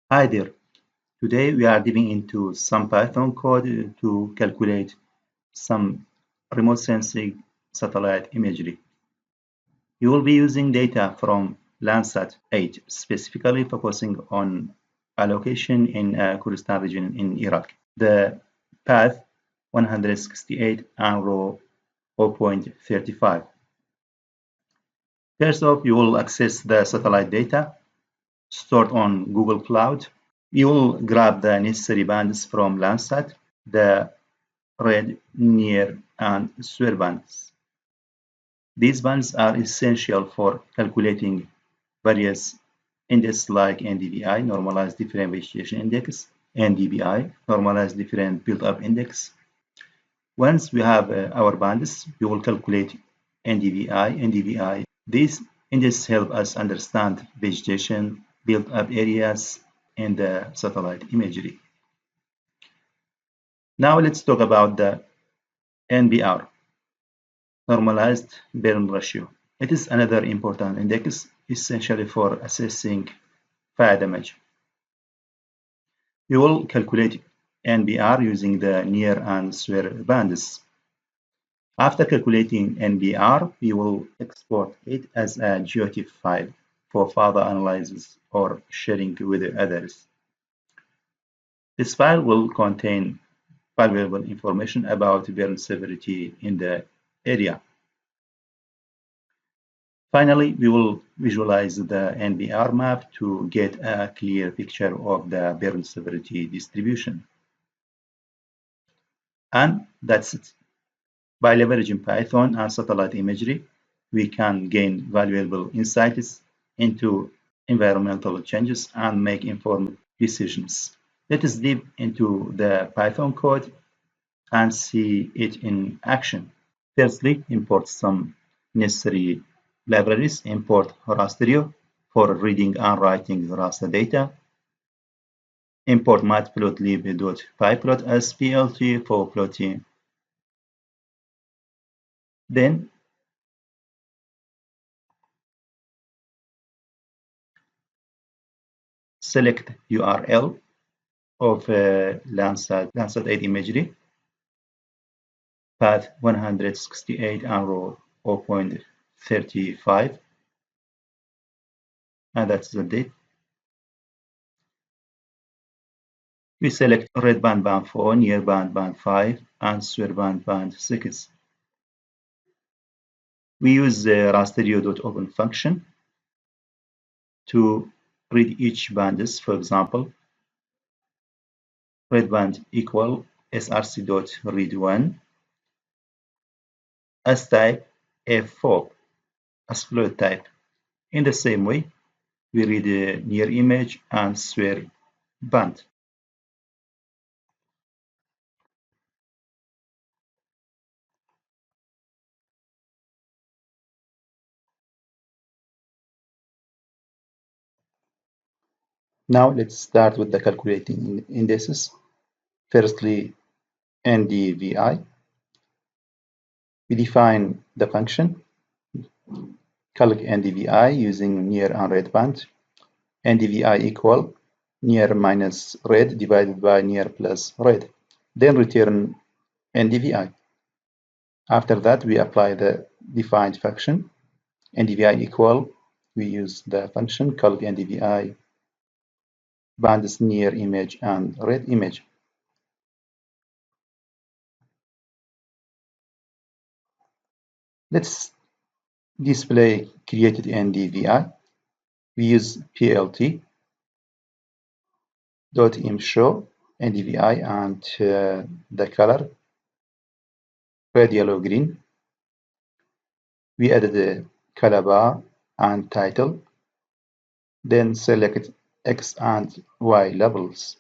Hi there. Today we are diving into some Python code to calculate some remote sensing satellite imagery. You will be using data from Landsat 8, specifically focusing on a location in Kurdistan region in Iraq. The path 168 and row 0.35. First off, you will access the satellite data stored on Google Cloud. You will grab the necessary bands from Landsat, the red, near, and swear bands. These bands are essential for calculating various indices like NDVI, Normalized Difference Vegetation Index, NDBI, Normalized Difference Built-up Index. Once we have our bands, we will calculate NDVI, NDVI. These indices help us understand vegetation, built-up areas, in the satellite imagery. Now let's talk about the NBR, Normalized Burn Ratio. It is another important index, essentially for assessing fire damage. We will calculate NBR using the near and swear bands. After calculating NBR, we will export it as a GeoTIFF file for further analysis or sharing with others. This file will contain valuable information about burn severity in the area. Finally, we will visualize the NBR map to get a clear picture of the burn severity distribution. And that's it. By leveraging Python and satellite imagery, we can gain valuable insights into environmental changes and make informed decisions. Let us dive into the Python code and see it in action. Firstly, import some necessary libraries. Import rasterio for reading and writing raster data. Import matplotlib.pyplot as PLT for plotting. Then select URL of Landsat 8 imagery, path 168 and row 0.35, and that's the date. We select red band band 4, near band band 5, and swear band band 6. We use the rasterio.open function to read each bands. For example, red band equal src.read1 as type f4 as float type. In the same way, we read the near image and swear band. Now let's start with the calculating indices. Firstly, NDVI. We define the function calc NDVI using near and red band. NDVI equal near minus red divided by near plus red. Then return NDVI. After that, we apply the defined function. NDVI equal, we use the function calc NDVI bands near image and red image. Let's display created NDVI. We use plt .imshow NDVI and the color red, yellow, green. We added the color bar and title. Then select X and Y labels.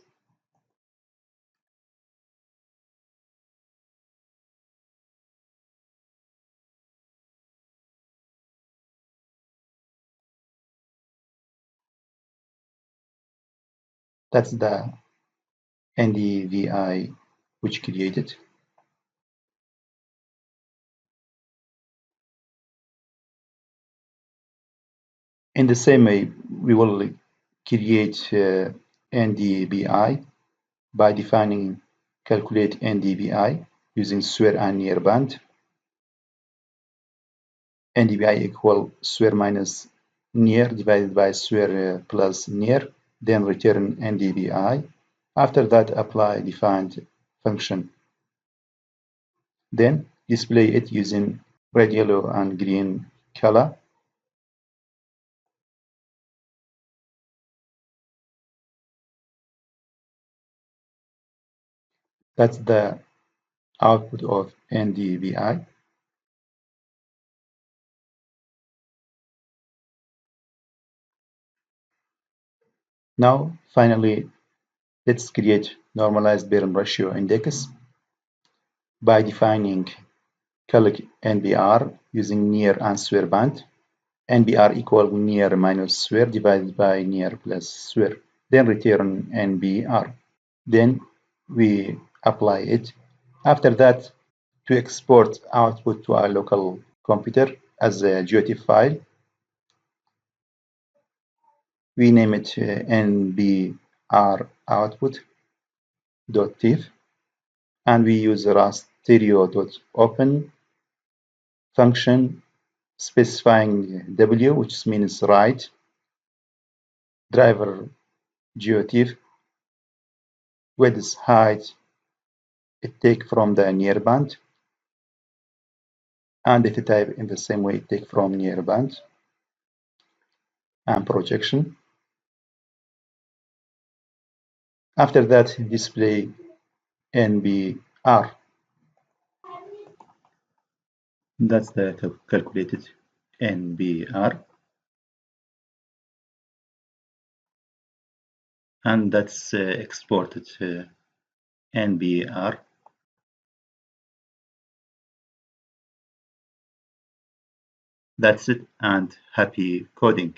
That's the NDVI which created. In the same way, we will create NDBI by defining calculate NDVI using SWIR and near band. NDVI equal SWIR minus near divided by SWIR plus near, then return NDVI. After that, apply defined function. Then display it using red, yellow, and green color. That's the output of NDVI. Now, finally, let's create normalized burn ratio index by defining calc NBR using near and SWIR band. NBR equal near minus SWIR divided by near plus SWIR. Then return NBR. Then we apply it. After that, to export output to our local computer as a GeoTIFF file, we name it NBR output.tiff, and we use rasterio.open function specifying W, which means write, driver GeoTIFF, width, height, it take from the near band, and data type in the same way it take from near band, and projection. After that, display NBR. That's the calculated NBR. And that's exported NBR. That's it, and happy coding.